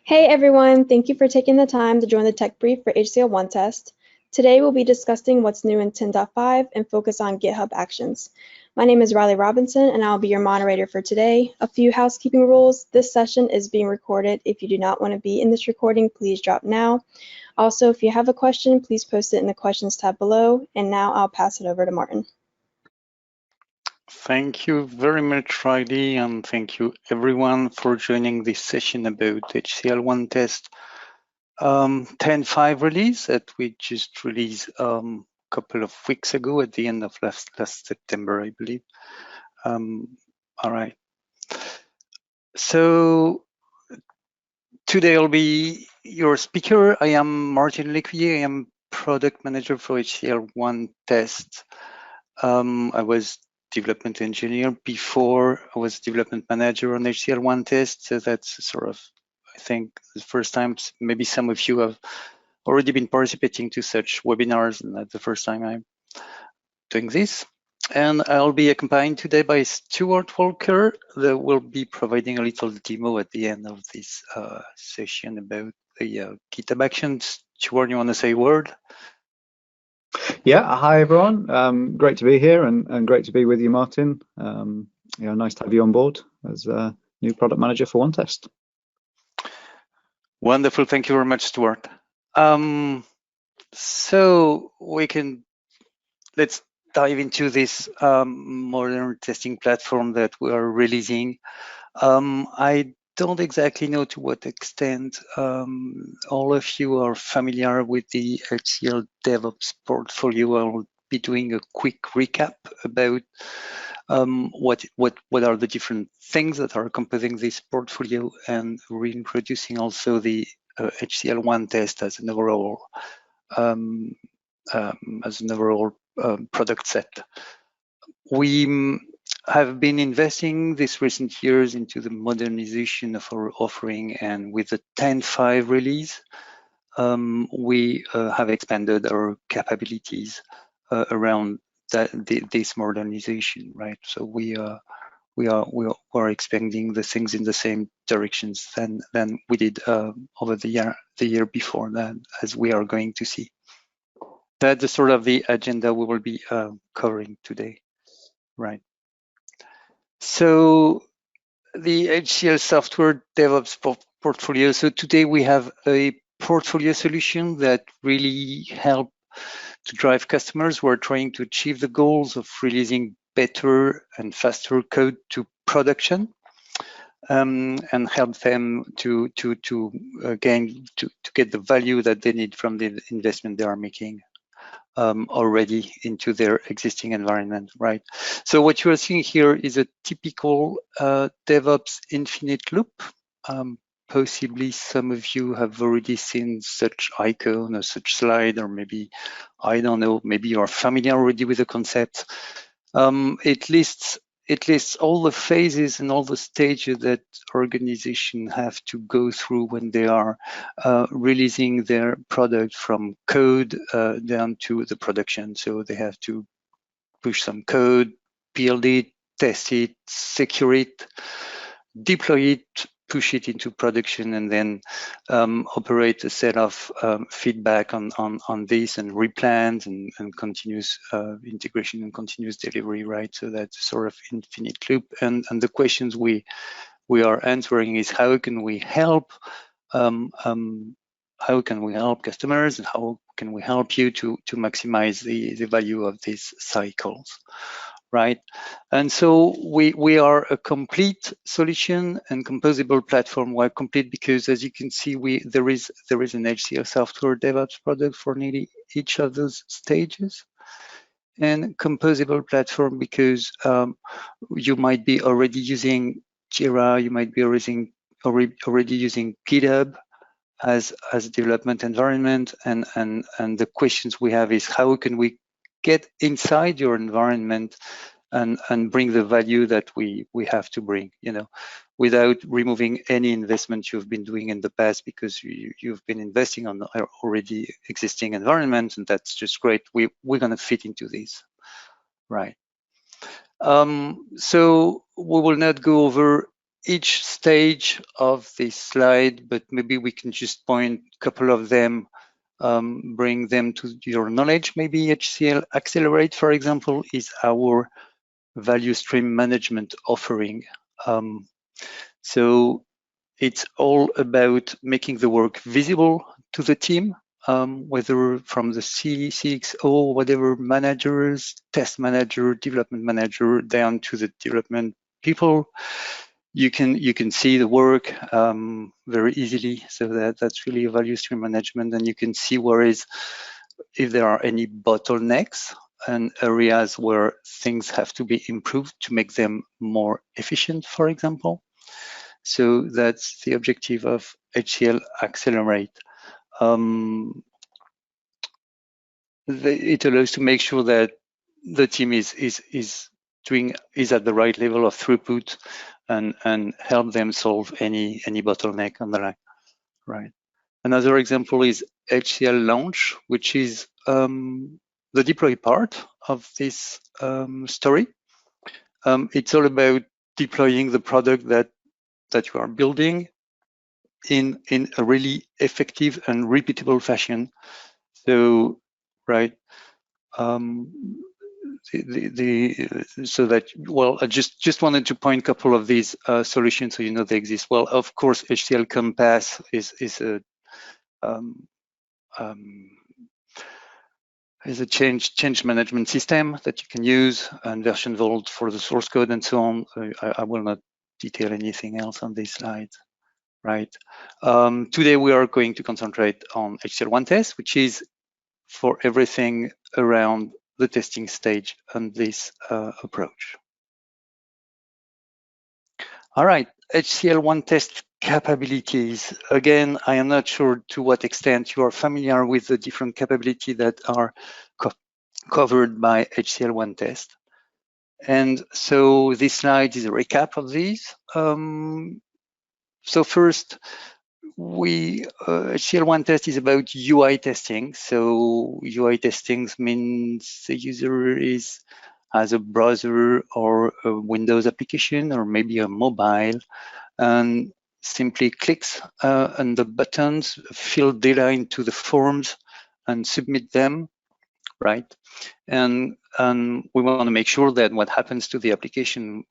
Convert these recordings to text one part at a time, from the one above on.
Hey everyone, thank you for taking the time to join the TechBrief for HCL OneTest. Today we'll be discussing what's new in 10.5 and focus on GitHub Actions. My name is Riley Robinson and I'll be your moderator for today. A few housekeeping rules. This session is being recorded. If you do not want to be in this recording, please drop now. Also, if you have a question, please post it in the questions tab below. And now I'll pass it over to Martin. Thank you very much, Riley, and thank you everyone for joining this session about HCL OneTest 10.5 release that we just released a couple of weeks ago at the end of last September, I believe. All right. So today I'll be your speaker. I am Martin Lecuyer. I am product manager for HCL OneTest. I was development engineer before I was development manager on HCL OneTest. So that's sort of, I think, the first time. Maybe some of you have already been participating to such webinars, and that's the first time I'm doing this. And I'll be accompanied today by Stuart Walker, that will be providing a little demo at the end of this session about the GitHub Actions. Stuart, you want to say a word? Yeah, hi everyone. Great to be here and great to be with you, Martin. Nice to have you on board as a new product manager for OneTest. Wonderful, thank you very much, Stuart. So let's dive into this modern testing platform that we are releasing. I don't exactly know to what extent all of you are familiar with the HCL DevOps portfolio. I'll be doing a quick recap about what are the different things that are composing this portfolio, and reintroducing also the HCL OneTest as an overall product set. We have been investing this recent years into the modernization of our offering, and with the 10.5 release, we have expanded our capabilities around this modernization, right? So we are expanding the things in the same directions than we did over the year before that, as we are going to see. That's the sort of the agenda we will be covering today, right? So the HCL software DevOps portfolio. So today we have a portfolio solution that really help to drive customers who are trying to achieve the goals of releasing better and faster code to production, and help them to get the value that they need from the investment they are making already into their existing environment, right? So what you are seeing here is a typical DevOps infinite loop. Possibly some of you have already seen such icon or such slide, or maybe, I don't know, maybe you are familiar already with the concept. It lists all the phases and all the stages that organizations have to go through when they are releasing their product from code down to the production. So they have to push some code, build it, test it, secure it, deploy it, push it into production, and then operate a set of feedback on this, and replans and continuous integration and continuous delivery, right? So that's sort of infinite loop. And the questions we are answering is how can we help customers, and how can we help you to maximize the value of these cycles, right? And so we are a complete solution and composable platform. We're complete because, as you can see, there is an HCL software DevOps product for nearly each of those stages, and composable platform because you might be already using Jira, you might be already using GitHub as a development environment, and the questions we have is how can we get inside your environment and bring the value that we have to bring, without removing any investment you've been doing in the past, because you've been investing on already existing environment, and that's just great. We're going to fit into this, right? So we will not go over each stage of this slide, but maybe we can just point a couple of them, bring them to your knowledge. Maybe HCL Accelerate, for example, is our value stream management offering. So it's all about making the work visible to the team, whether from the CXO, whatever managers, test manager, development manager, down to the development people. You can see the work very easily. So that's really a value stream management, and you can see if there are any bottlenecks and areas where things have to be improved to make them more efficient, for example. So that's the objective of HCL Accelerate. It allows to make sure that the team is at the right level of throughput and help them solve any bottleneck on the line. Right. Another example is HCL Launch, which is the deploy part of this story. It's all about deploying the product that you are building in a really effective and repeatable fashion. So, right. So that, well, I just wanted to point a couple of these solutions so you know they exist. Well, of course, HCL Compass is a change management system that you can use, and version vault for the source code and so on. I will not detail anything else on this slide. Right. Today we are going to concentrate on HCL OneTest, which is for everything around the testing stage and this approach. All right, HCL OneTest capabilities. Again, I am not sure to what extent you are familiar with the different capabilities that are covered by HCL OneTest. And so this slide is a recap of these. So first, HCL OneTest is about UI testing. So UI testing means the user has a browser or a Windows application or maybe a mobile, and simply clicks on the buttons, fill data into the forms, and submit them, right? And we want to make sure that what happens to the application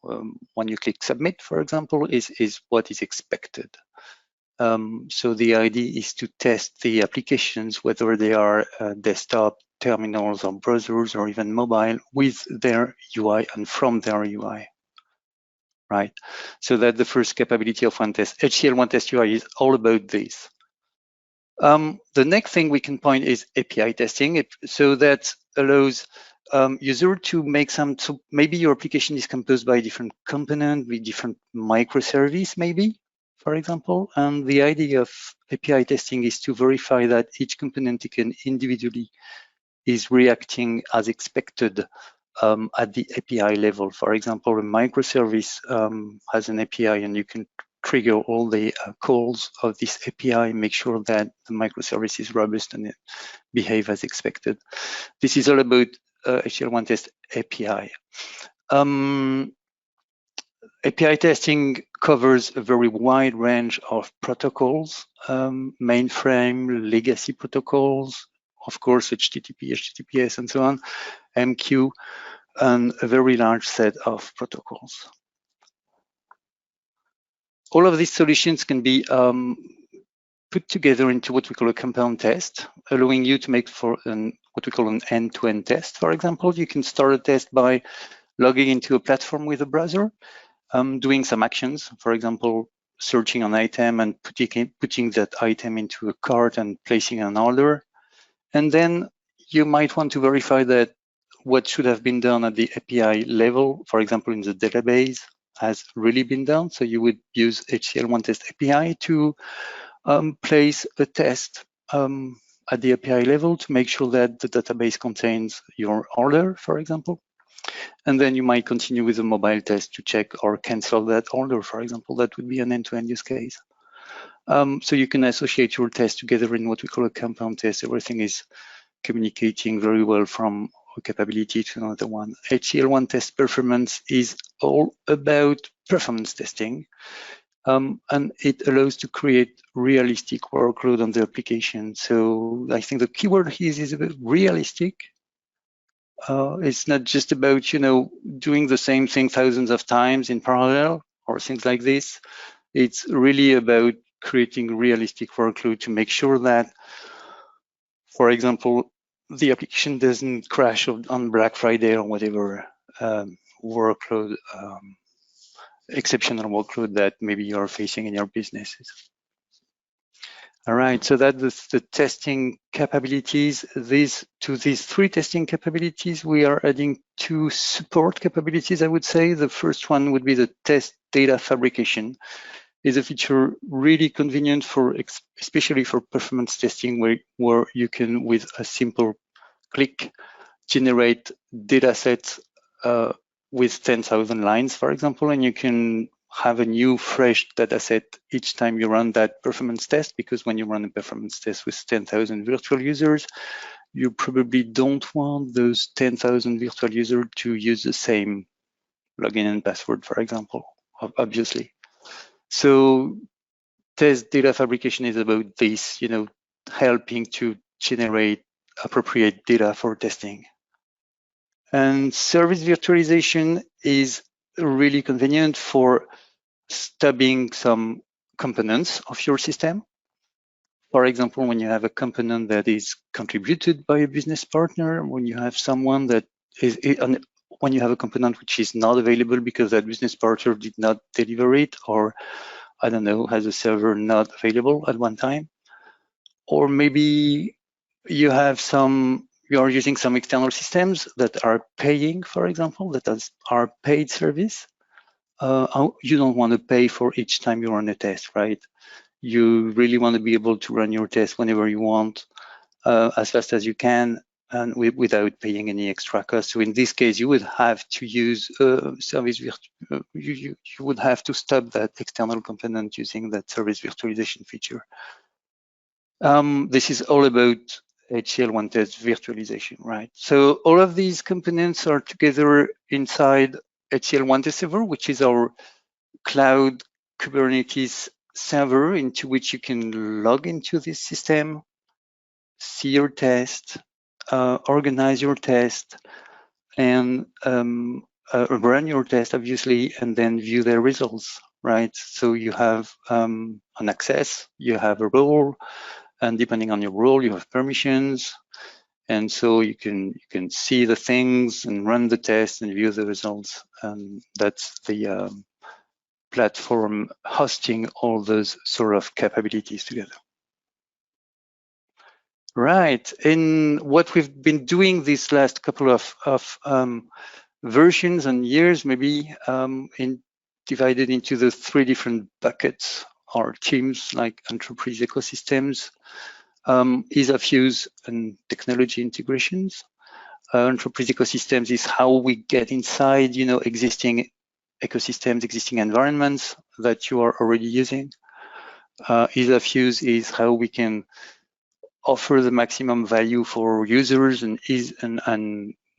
when you click submit, for example, is what is expected. So the idea is to test the applications, whether they are desktop, terminals, or browsers, or even mobile, with their UI and from their UI, right? So that's the first capability of OneTest. HCL OneTest UI is all about this. The next thing we can point is API testing. So that allows user to make so maybe your application is composed by different component with different microservice, maybe, for example. And the idea of API testing is to verify that each component taken individually is reacting as expected at the API level. For example, a microservice has an API, and you can trigger all the calls of this API, make sure that the microservice is robust and it behave as expected. This is all about HCL OneTest API. API testing covers a very wide range of protocols, mainframe, legacy protocols, of course, HTTP, HTTPS, and so on, MQ, and a very large set of protocols. All of these solutions can be put together into what we call a compound test, allowing you to make what we call an end-to-end test. For example, you can start a test by logging into a platform with a browser, doing some actions, for example, searching an item and putting that item into a cart and placing an order. And then you might want to verify that what should have been done at the API level, for example, in the database, has really been done. So you would use HCL OneTest API to place a test at the API level to make sure that the database contains your order, for example. And then you might continue with a mobile test to check or cancel that order, for example. That would be an end-to-end use case. So you can associate your test together in what we call a compound test. Everything is communicating very well from a capability to another one. HCL OneTest performance is all about performance testing, and it allows to create realistic workload on the application. So I think the keyword here is about realistic. It's not just about doing the same thing thousands of times in parallel or things like this. It's really about creating realistic workload to make sure that, for example, the application doesn't crash on Black Friday or whatever workload, exceptional workload that maybe you're facing in your businesses. All right, so that's the testing capabilities. To these three testing capabilities, we are adding two support capabilities, I would say. The first one would be the test data fabrication. Is a feature really convenient for, especially for performance testing, where you can, with a simple click, generate data sets with 10,000 lines, for example, and you can have a new fresh data set each time you run that performance test, because when you run a performance test with 10,000 virtual users, you probably don't want those 10,000 virtual users to use the same login and password, for example, obviously. So test data fabrication is about this, helping to generate appropriate data for testing. And service virtualization is really convenient for stubbing some components of your system. For example, when you have a component that is contributed by a business partner, when you have someone that is, when you have a component which is not available because that business partner did not deliver it, or I don't know, has a server not available at one time, or maybe you have you are using some external systems that are paying, for example, that are paid service. You don't want to pay for each time you run a test, right? You really want to be able to run your test whenever you want, as fast as you can, and without paying any extra cost. So in this case, you would have to use service. You would have to stop that external component using that service virtualization feature. This is all about HCL OneTest virtualization, right? So all of these components are together inside HCL OneTest server, which is our cloud Kubernetes server into which you can log into this system, see your test, organize your test, and run your test, obviously, and then view their results, right? So you have an access, you have a role, and depending on your role, you have permissions. And so you can see the things and run the test and view the results. And that's the platform hosting all those sort of capabilities together. Right, in what we've been doing these last couple of versions and years, maybe divided into the three different buckets or teams, like enterprise ecosystems, ease of use and technology integrations. Enterprise ecosystems is how we get inside, existing ecosystems, existing environments that you are already using. Ease of use is how we can offer the maximum value for users and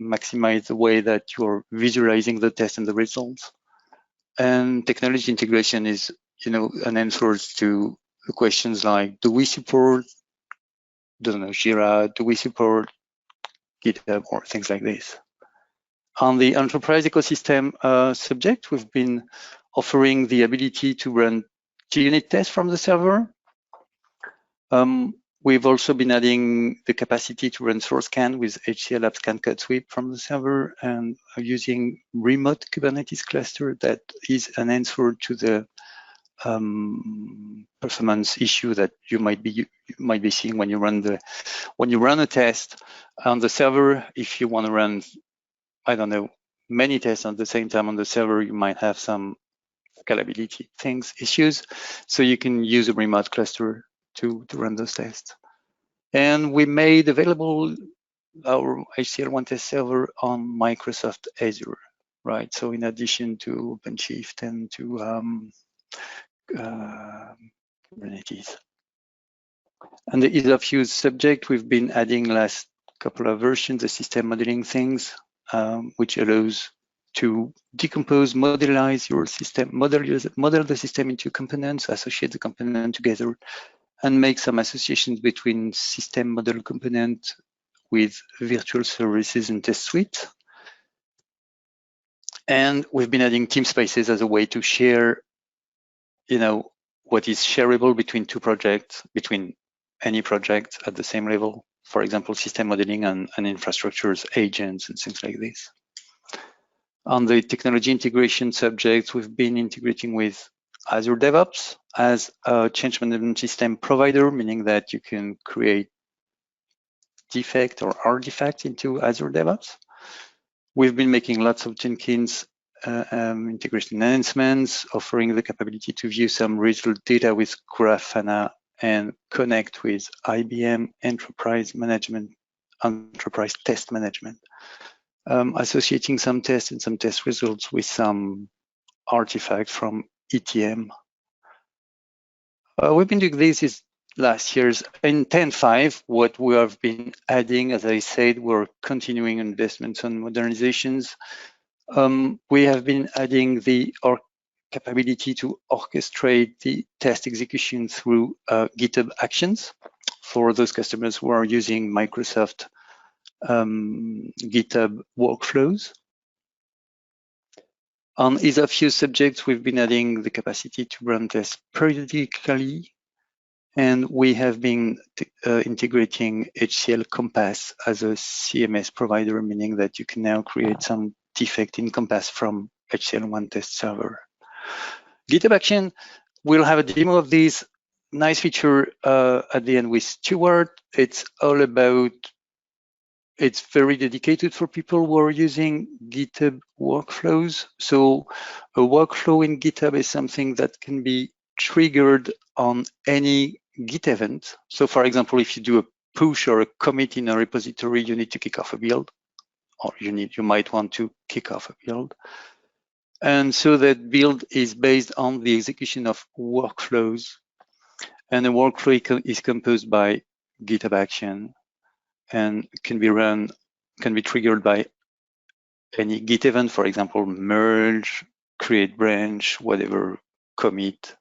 maximize the way that you're visualizing the test and the results. And technology integration is, an answer to the questions like, do we support, Jira, do we support GitHub, or things like this. On the enterprise ecosystem subject, we've been offering the ability to run unit tests from the server. We've also been adding the capacity to run source scan with HCL AppScan cut sweep from the server, and using remote Kubernetes cluster that is an answer to the performance issue that you might be seeing when you run a test on the server. If you want to run, I don't know, many tests at the same time on the server, you might have some scalability issues. So you can use a remote cluster to run those tests. And we made available our HCL OneTest server on Microsoft Azure, right? So in addition to OpenShift and to Kubernetes. And the ease of use subject, we've been adding last couple of versions, the system modeling things, which allows to decompose, modelize your system, model the system into components, associate the component together, and make some associations between system model component with virtual services and test suite. And we've been adding team spaces as a way to share, what is shareable between two projects, between any project at the same level. For example, system modeling and infrastructures, agents, and things like this. On the technology integration subject, we've been integrating with Azure DevOps as a change management system provider, meaning that you can create defect or artifact into Azure DevOps. We've been making lots of Jenkins integration enhancements, offering the capability to view some result data with Grafana and connect with IBM Enterprise Test Management, associating some tests and some test results with some artifact from ETM. We've been doing this last year's. In 10.5, what we have been adding, as I said, we're continuing investments on modernizations. We have been adding our capability to orchestrate the test execution through GitHub Actions for those customers who are using Microsoft GitHub workflows. On ease of use subjects, we've been adding the capacity to run tests periodically, and we have been integrating HCL Compass as a CMS provider, meaning that you can now create some defect in Compass from HCL OneTest server. GitHub Action, we'll have a demo of this nice feature at the end with Stuart. It's all about, it's very dedicated for people who are using GitHub workflows. So a workflow in GitHub is something that can be triggered on any Git event. So for example, if you do a push or a commit in a repository, you need to kick off a build, or you might want to kick off a build. And so that build is based on the execution of workflows. And the workflow is composed by GitHub Action and can be triggered by any Git event, for example, merge, create branch, whatever, commit.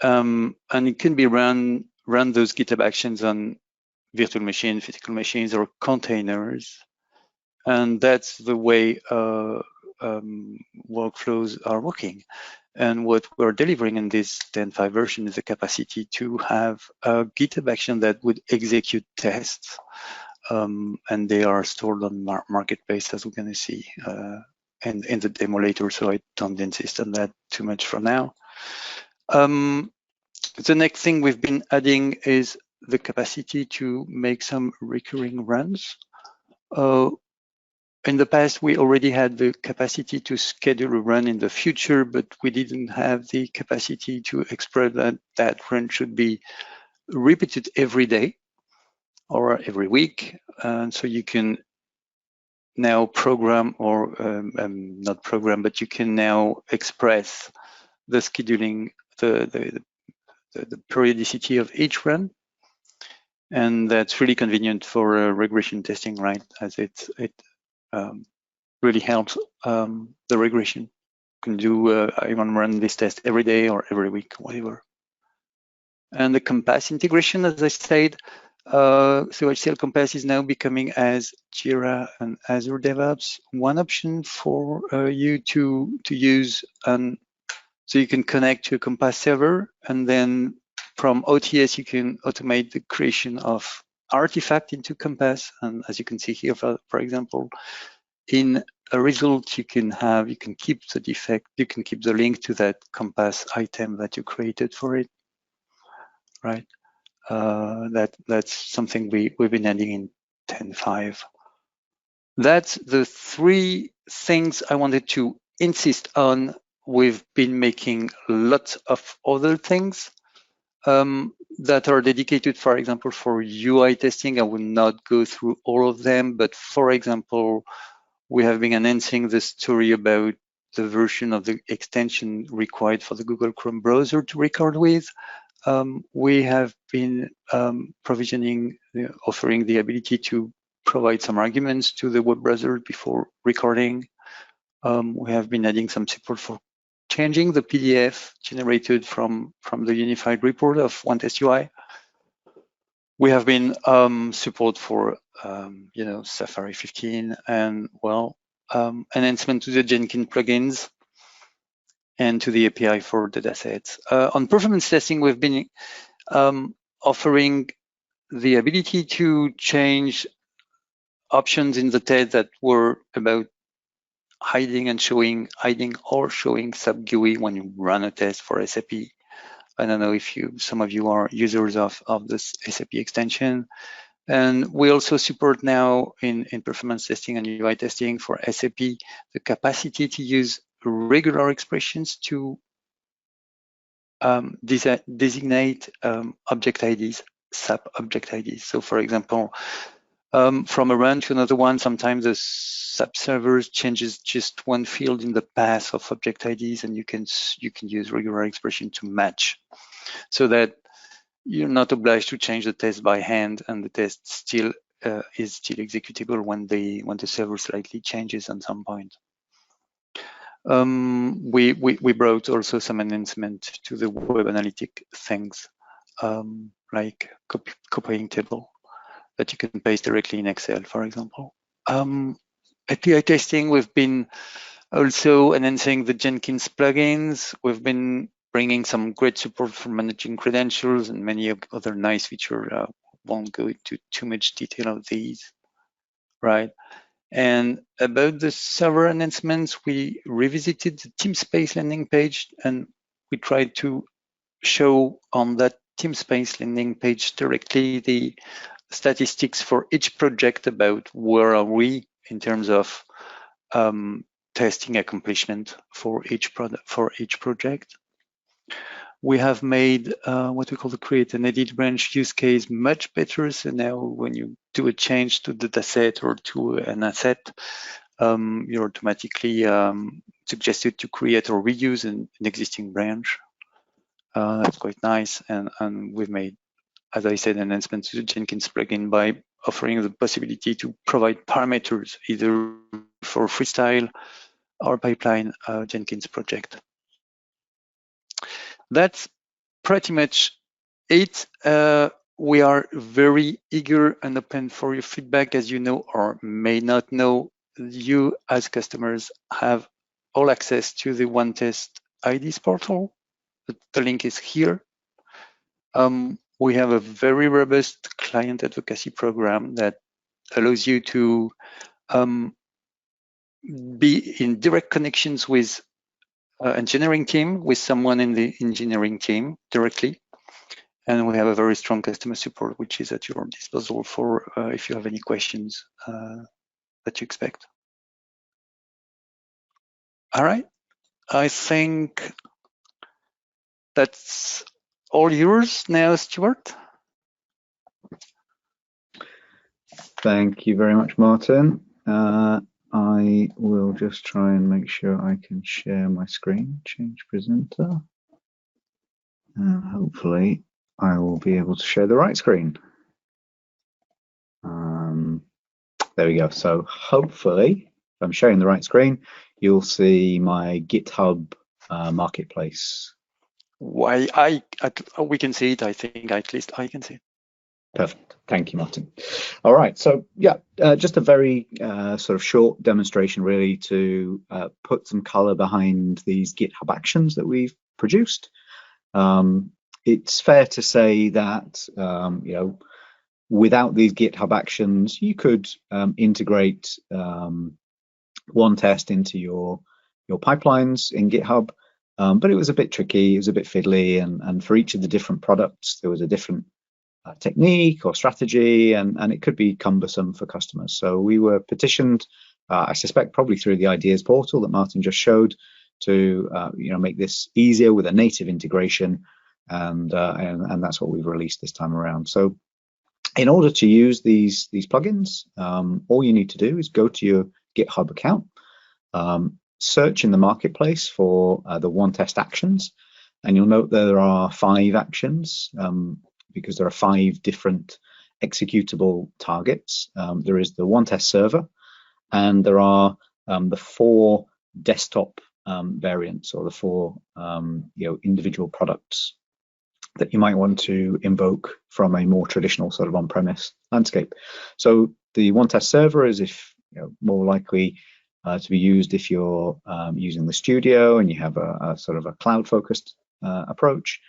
And it can be run those GitHub Actions on virtual machines, physical machines, or containers. And that's the way workflows are working. And what we're delivering in this 10.5 version is the capacity to have a GitHub action that would execute tests. And they are stored on Marketplace, as we're going to see in the demo later, so I don't insist on that too much for now. The next thing we've been adding is the capacity to make some recurring runs. In the past, we already had the capacity to schedule a run in the future, but we didn't have the capacity to express that that run should be repeated every day or every week. And so you can now program, or not program, but you can now express the scheduling, the periodicity of each run. And that's really convenient for regression testing, right? As it really helps the regression. You can do, I want to run this test every day or every week, whatever. And the Compass integration, as I said, so HCL Compass is now becoming, as Jira and Azure DevOps, one option for you to use. And so you can connect to a Compass server, and then from OTS, you can automate the creation of artifact into Compass. And as you can see here, for example, in a result, you can keep the defect, you can keep the link to that Compass item that you created for it, right? That's something we've been adding in 10.5. That's the three things I wanted to insist on. We've been making lots of other things that are dedicated, for example, for UI testing. I will not go through all of them, but for example, we have been enhancing the story about the version of the extension required for the Google Chrome browser to record with. We have been provisioning, offering the ability to provide some arguments to the web browser before recording. We have been adding some support for changing the PDF generated from the unified report of OneTest UI. We have been support for Safari 15 and enhancement to the Jenkins plugins and to the API for datasets. On performance testing, we've been offering the ability to change options in the test that were about hiding or showing sub GUI when you run a test for SAP. I don't know if some of you are users of this SAP extension. And we also support now in performance testing and UI testing for SAP the capacity to use regular expressions to designate object IDs, SAP object IDs. So for example, from a run to another one, sometimes the SAP server changes just one field in the path of object IDs, and you can use regular expression to match, so that you're not obliged to change the test by hand, and the test is still executable when the server slightly changes at some point. We brought also some enhancement to the web analytic things, like copying table that you can paste directly in Excel, for example. API testing, we've been also enhancing the Jenkins plugins. We've been bringing some great support for managing credentials and many other nice features. Won't go into too much detail of these, right? And about the server enhancements, we revisited the TeamSpace landing page, and we tried to show on that TeamSpace landing page directly the statistics for each project about where are we in terms of testing accomplishment for each project. We have made what we call the create and edit branch use case much better. So now when you do a change to the dataset or to an asset, you're automatically suggested to create or reuse an existing branch. That's quite nice. And we've made, as I said, enhancements to the Jenkins plugin by offering the possibility to provide parameters either for freestyle or pipeline Jenkins project. That's pretty much it. We are very eager and open for your feedback. As you know or may not know, you as customers have all access to the OneTest IDs portal. The link is here. We have a very robust client advocacy program that allows you to be in direct connections with engineering team, with someone in the engineering team directly. And we have a very strong customer support, which is at your disposal for if you have any questions that you expect. All right, I think that's all yours now, Stuart. Thank you very much, Martin. I will just try and make sure I can share my screen, change presenter, and hopefully I will be able to share the right screen. There we go. So hopefully, if I'm sharing the right screen, you'll see my GitHub marketplace. Why we can see it. I think at least I can see it. Perfect. Thank you, Martin. All right. So yeah, just a very sort of short demonstration, really, to put some color behind these GitHub Actions that we've produced. It's fair to say that without these GitHub Actions, you could integrate OneTest into your pipelines in GitHub, but it was a bit tricky. It was a bit fiddly, and for each of the different products, there was a different technique or strategy, and it could be cumbersome for customers. So we were petitioned, I suspect probably through the ideas portal that Martin just showed, to make this easier with a native integration, and that's what we've released this time around. So in order to use these plugins, all you need to do is go to your GitHub account, search in the marketplace for the OneTest actions, and you'll note there are 5 actions, because there are 5 different executable targets. There is the OneTest server, and there are the 4 desktop variants, or the 4 individual products that you might want to invoke from a more traditional sort of on-premise landscape. So the OneTest server is more likely to be used if you're using the studio and you have a sort of a cloud-focused approach.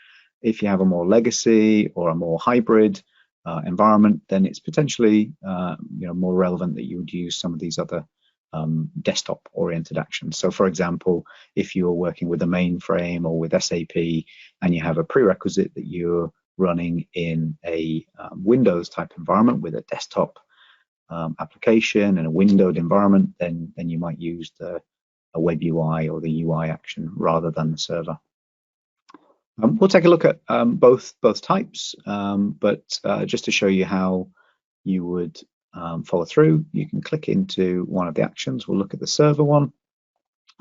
If you have a more legacy or a more hybrid environment, then it's potentially more relevant that you would use some of these other desktop-oriented actions. So, for example, if you're working with a mainframe or with SAP and you have a prerequisite that you're running in a Windows type environment with a desktop application and a windowed environment, then you might use a web UI or the UI action rather than the server. We'll take a look at both types, but just to show you how you would follow through, you can click into one of the actions. We'll look at the server one.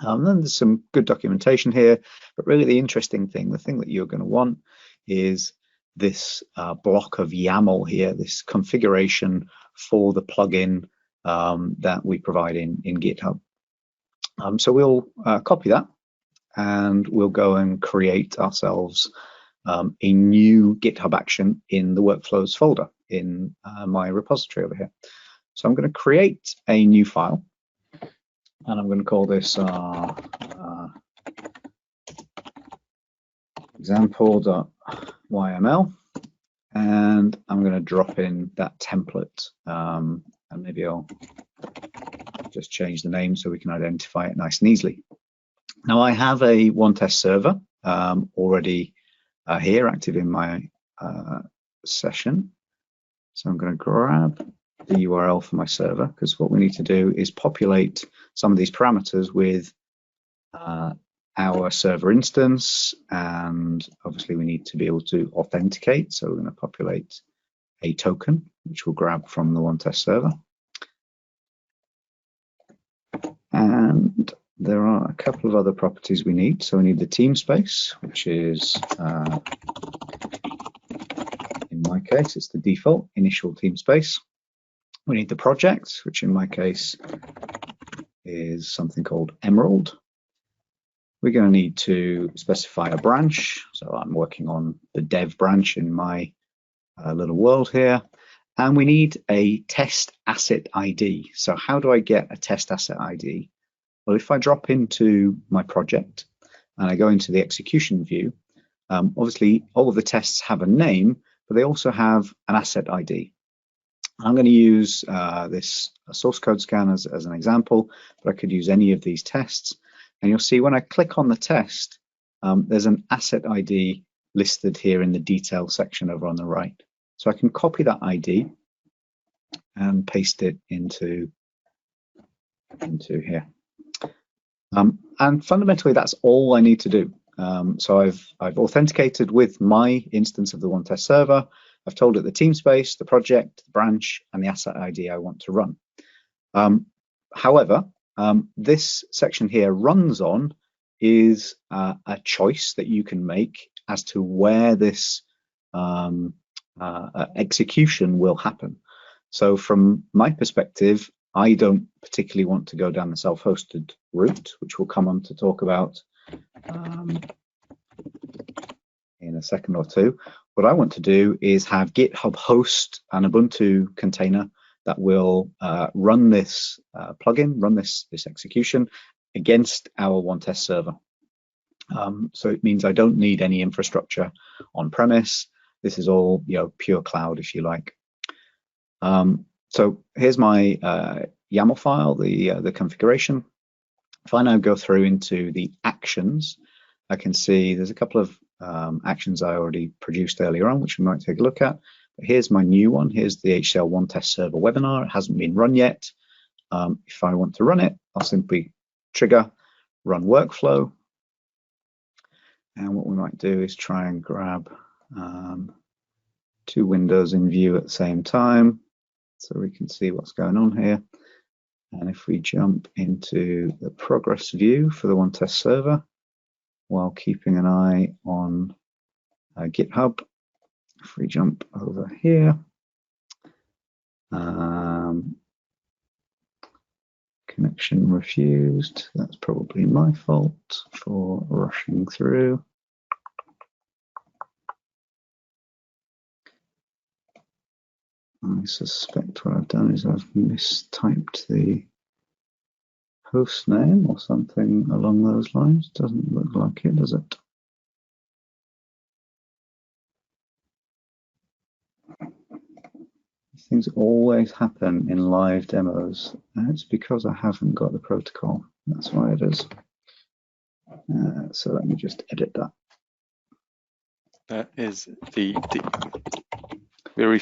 Then there's some good documentation here, but really the interesting thing, the thing that you're going to want is this block of YAML here, this configuration for the plugin that we provide in GitHub. So we'll copy that and we'll go and create ourselves a new GitHub action in the workflows folder in my repository over here. So I'm going to create a new file and I'm going to call this example.yml, and I'm going to drop in that template, and maybe I'll just change the name so we can identify it nice and easily. Now I have a OneTest server already here active in my session. So I'm going to grab the URL for my server, because what we need to do is populate some of these parameters with our server instance, and obviously we need to be able to authenticate. So we're going to populate a token, which we'll grab from the OneTest server. And there are a couple of other properties we need. So we need the team space, which is, in my case, it's the default initial team space. We need the project, which in my case is something called Emerald. We're going to need to specify a branch. So I'm working on the dev branch in my little world here. And we need a test asset ID. So how do I get a test asset ID? Well, if I drop into my project and I go into the execution view, obviously all of the tests have a name, but they also have an asset ID. I'm going to use this source code scan as an example, but I could use any of these tests. And you'll see when I click on the test, there's an asset ID listed here in the detail section over on the right. So I can copy that ID and paste it into here. And fundamentally, that's all I need to do. So I've authenticated with my instance of the OneTest server. I've told it the team space, the project, the branch, and the asset ID I want to run. However, this section here, runs on, is a choice that you can make as to where this execution will happen. So from my perspective, I don't particularly want to go down the self-hosted route, which we'll come on to talk about in a second or two. What I want to do is have GitHub host an Ubuntu container that will run this plugin, run this execution against our OneTest server. So it means I don't need any infrastructure on premise. This is all pure cloud, if you like. So here's my YAML file, the configuration. If I now go through into the actions, I can see there's a couple of actions I already produced earlier on, which we might take a look at. But here's my new one. Here's the HCL OneTest server webinar. It hasn't been run yet. If I want to run it, I'll simply trigger run workflow. And what we might do is try and grab 2 windows in view at the same time, so we can see what's going on here. And if we jump into the progress view for the OneTest server, while keeping an eye on GitHub, if we jump over here, Connection refused. That's probably my fault for rushing through. I suspect what I've done is I've mistyped the host name or something along those lines. Doesn't look like it, does it? These things always happen in live demos. It's because I haven't got the protocol. That's why it is. So let me just edit that. That is the very.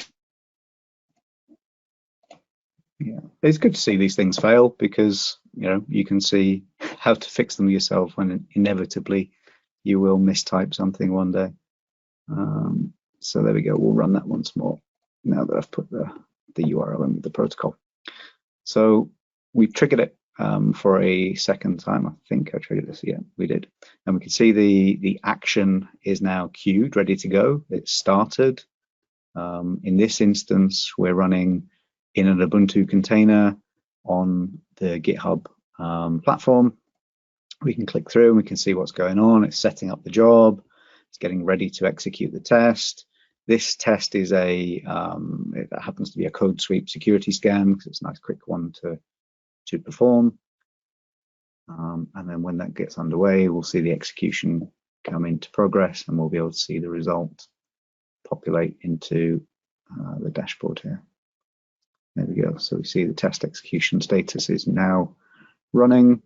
Yeah, it's good to see these things fail because you can see how to fix them yourself when inevitably you will mistype something one day. So there we go. We'll run that once more now that I've put the URL in with the protocol. So we triggered it for a second time. I think I triggered this. Yeah, we did. And we can see the action is now queued, ready to go. It's started. In this instance, we're running in an Ubuntu container on the GitHub platform. We can click through and we can see what's going on. It's setting up the job. It's getting ready to execute the test. This test is it happens to be a code sweep security scan because it's a nice quick one to perform. And then when that gets underway, we'll see the execution come into progress and we'll be able to see the result populate into the dashboard here. There we go. So we see the test execution status is now running.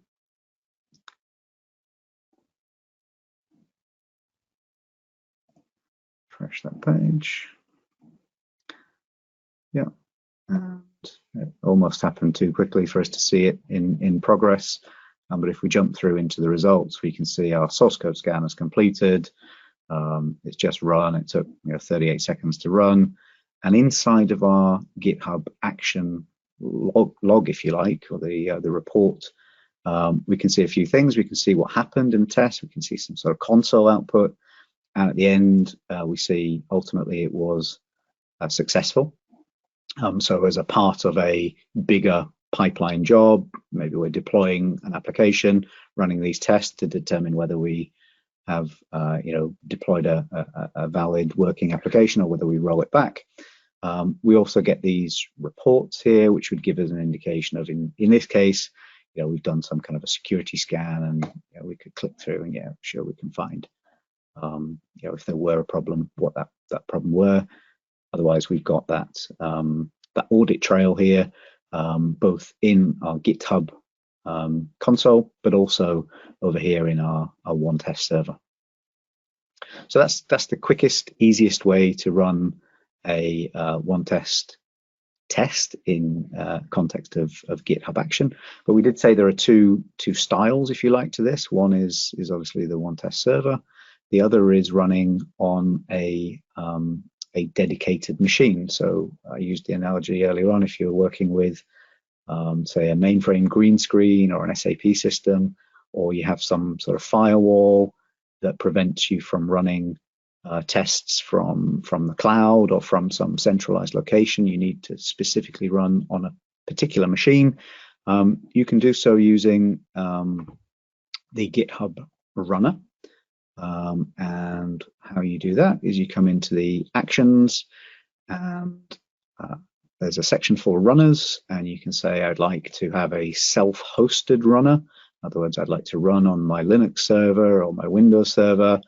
Refresh that page. Yeah, and it almost happened too quickly for us to see it in progress. But if we jump through into the results, we can see our source code scan is completed. It's just run. It took 38 seconds to run. And inside of our GitHub action log, if you like, or the report, we can see a few things. We can see what happened in the test. We can see some sort of console output. And at the end, we see ultimately it was successful. So as a part of a bigger pipeline job, maybe we're deploying an application, running these tests to determine whether we have deployed a valid working application or whether we roll it back. We also get these reports here, which would give us an indication of, in this case, we've done some kind of a security scan, and we could click through and sure we can find if there were a problem, what that problem were. Otherwise, we've got that audit trail here, both in our GitHub console, but also over here in our OneTest server. So that's the quickest, easiest way to run a OneTest test in context of GitHub Action. But we did say there are two styles, if you like, to this. One is obviously the OneTest server. The other is running on a dedicated machine. So I used the analogy earlier on, if you're working with say a mainframe green screen or an SAP system, or you have some sort of firewall that prevents you from running tests from the cloud or from some centralized location, you need to specifically run on a particular machine. You can do so using the GitHub runner. And how you do that is you come into the actions, and there's a section for runners, and you can say I'd like to have a self-hosted runner. In other words, I'd like to run on my Linux server or my Windows server.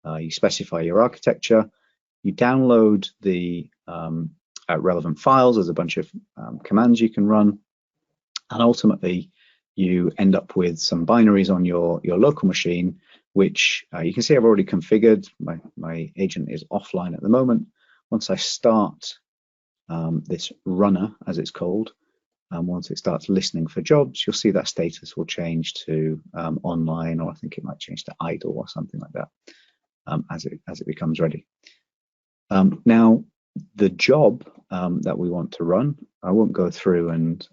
You specify your architecture. You download the relevant files. There's a bunch of commands you can run, and ultimately you end up with some binaries on your local machine, which you can see I've already configured. My agent is offline at the moment. Once I start this runner, as it's called, once it starts listening for jobs, you'll see that status will change to online, or I think it might change to idle or something like that as it becomes ready. Now, the job that we want to run, I won't go through and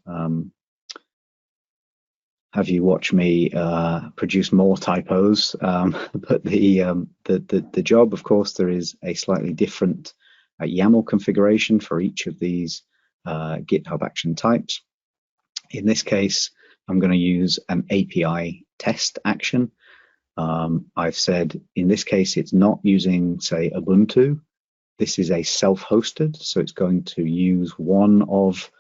have you watch me produce more typos, but the job, of course, there is a slightly different YAML configuration for each of these GitHub action types. In this case, I'm going to use an API test action. I've said in this case, it's not using, say, Ubuntu. This is a self-hosted, so it's going to use one of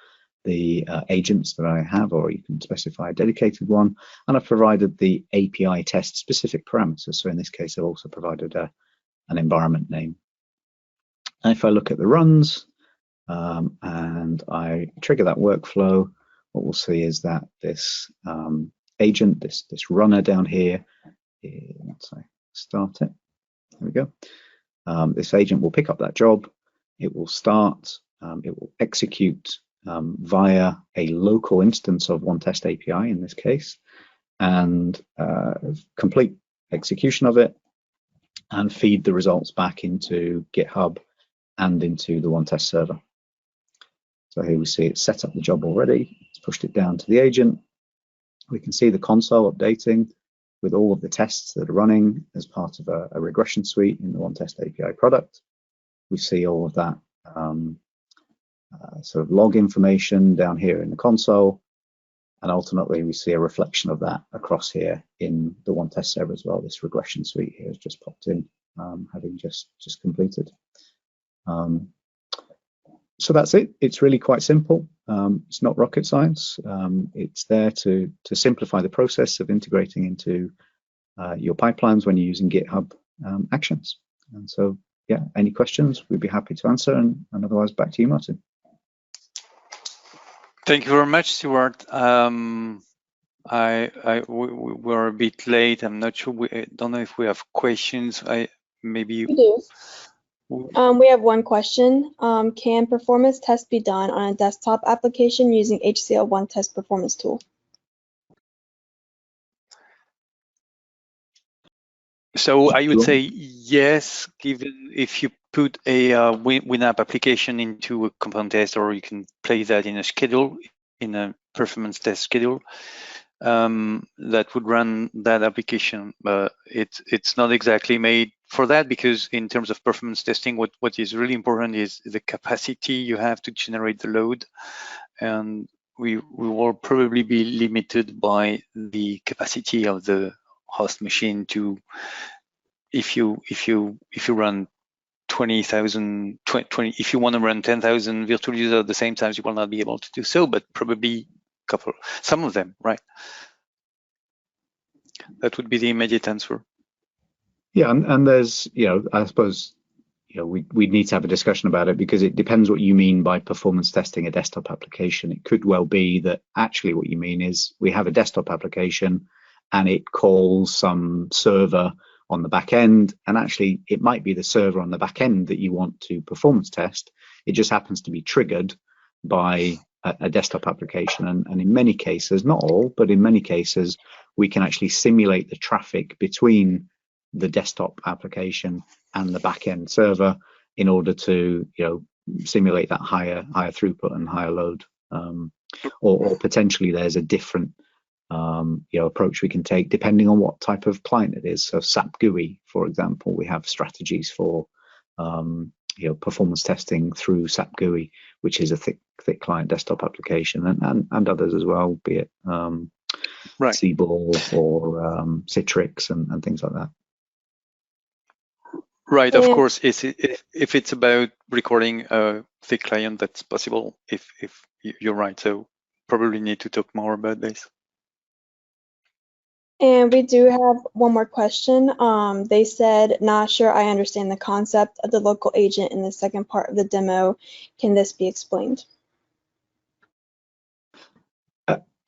the agents that I have, or you can specify a dedicated one. And I've provided the API test specific parameters. So in this case, I've also provided an environment name. And if I look at the runs and I trigger that workflow, what we'll see is that this agent, this runner down here, once I start it, there we go. This agent will pick up that job. It will start. It will execute via a local instance of OneTest API in this case, and complete execution of it, and feed the results back into GitHub and into the OneTest server. So here we see it's set up the job already. It's pushed it down to the agent. We can see the console updating with all of the tests that are running as part of a regression suite in the OneTest API product. We see all of that sort of log information down here in the console, and ultimately we see a reflection of that across here in the OneTest server as well. This regression suite here has just popped in, having just completed. So that's it. It's really quite simple. It's not rocket science. It's there to simplify the process of integrating into your pipelines when you're using GitHub Actions. And so, yeah, any questions, we'd be happy to answer. And otherwise, back to you, Martin. Thank you very much, Stuart. We're a bit late. I'm not sure. I don't know if we have questions. Maybe we do. We have one question. Can performance tests be done on a desktop application using HCL OneTest performance tool? So I would say yes, given if you put a WinApp application into a component test, or you can play that in a schedule, in a performance test schedule, that would run that application. But it's not exactly made for that, because in terms of performance testing, what is really important is the capacity you have to generate the load, and we will probably be limited by the capacity of the host machine to, if you run 20,000, if you want to run 10,000 virtual users at the same time, you will not be able to do so, but probably some of them, right? That would be the immediate answer. Yeah, and there's, I suppose, we need to have a discussion about it, because it depends what you mean by performance testing a desktop application. It could well be that actually what you mean is we have a desktop application and it calls some server on the back end, and actually it might be the server on the back end that you want to performance test. It just happens to be triggered by a desktop application, and in many cases, not all, but in many cases, we can actually simulate the traffic between the desktop application and the back-end server in order to simulate that higher throughput and higher load, or potentially there's a different approach we can take depending on what type of client it is. So SAP GUI, for example, we have strategies for performance testing through SAP GUI, which is a thick client desktop application, and others as well, be it right, Cball or Citrix and things like that. Right, of course, if it's about recording a thick client, that's possible. If you're right, so probably need to talk more about this. And we do have one more question. They said, not sure I understand the concept of the local agent in the second part of the demo. Can this be explained?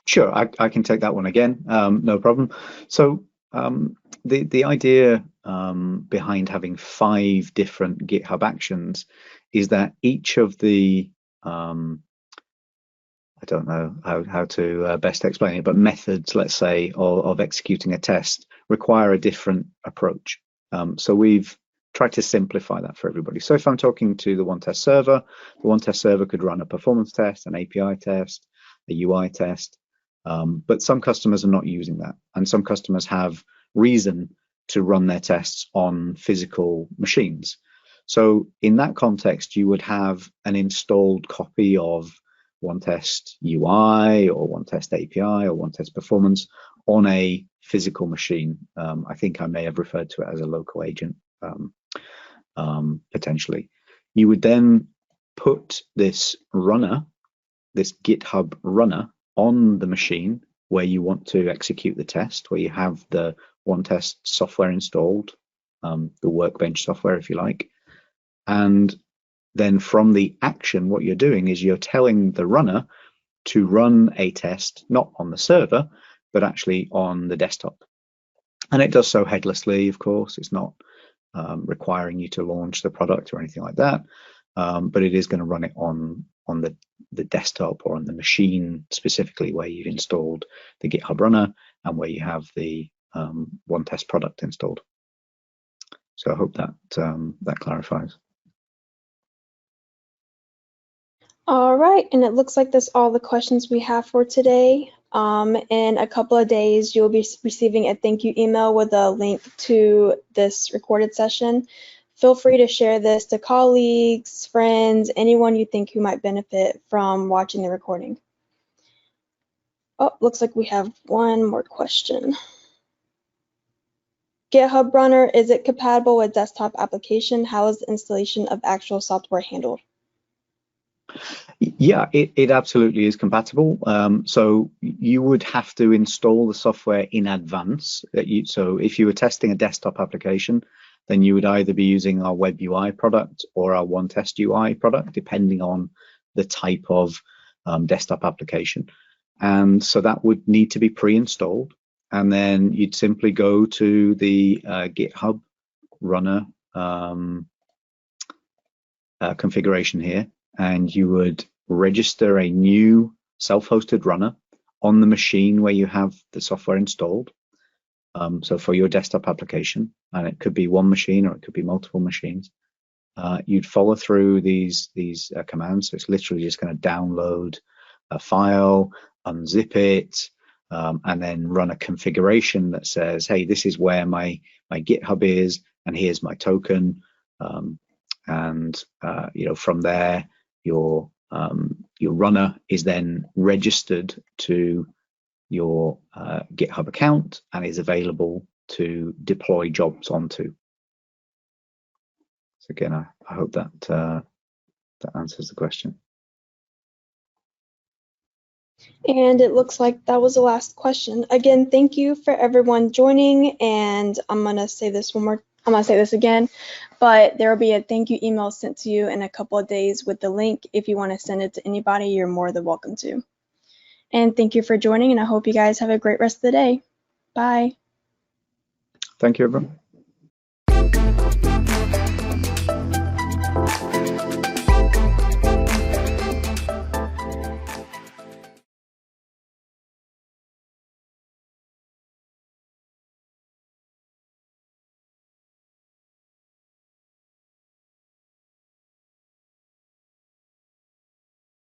Sure, I can take that one again, no problem. So the idea behind having 5 different GitHub actions is that each of the I don't know how to best explain it, but methods, let's say, of executing a test require a different approach. So we've tried to simplify that for everybody. So if I'm talking to the OneTest server, the OneTest server could run a performance test, an API test, a UI test, but some customers are not using that, and some customers have reason to run their tests on physical machines. So in that context, you would have an installed copy of OneTest UI or OneTest API or OneTest performance on a physical machine. I think I may have referred to it as a local agent potentially. You would then put this runner, this GitHub runner, on the machine where you want to execute the test, where you have the OneTest software installed, the workbench software, if you like. And then from the action, what you're doing is you're telling the runner to run a test, not on the server, but actually on the desktop. And it does so headlessly, of course. It's not requiring you to launch the product or anything like that, but it is going to run it on the desktop or on the machine specifically where you've installed the GitHub runner and where you have the OneTest product installed. So I hope that that clarifies. All right, and it looks like that's all the questions we have for today. In a couple of days, you'll be receiving a thank you email with a link to this recorded session. Feel free to share this to colleagues, friends, anyone you think who might benefit from watching the recording. Oh, looks like we have one more question. GitHub Runner, is it compatible with desktop application? How is the installation of actual software handled? Yeah, it absolutely is compatible. So you would have to install the software in advance. So if you were testing a desktop application, then you would either be using our Web UI product or our OneTest UI product, depending on the type of desktop application. And so that would need to be pre-installed. And then you'd simply go to the GitHub runner configuration here, and you would register a new self-hosted runner on the machine where you have the software installed. So for your desktop application, and it could be one machine or it could be multiple machines, you'd follow through these commands. So it's literally just going to download a file, unzip it, and then run a configuration that says, hey, this is where my GitHub is, and here's my token. And from there, your runner is then registered to your GitHub account and is available to deploy jobs onto. So again, I hope that that answers the question. And it looks like that was the last question. Again, thank you for everyone joining, and I'm gonna say this again, but there will be a thank you email sent to you in a couple of days with the link. If you want to send it to anybody, you're more than welcome to. And thank you for joining, and I hope you guys have a great rest of the day. Bye. Thank you, everyone.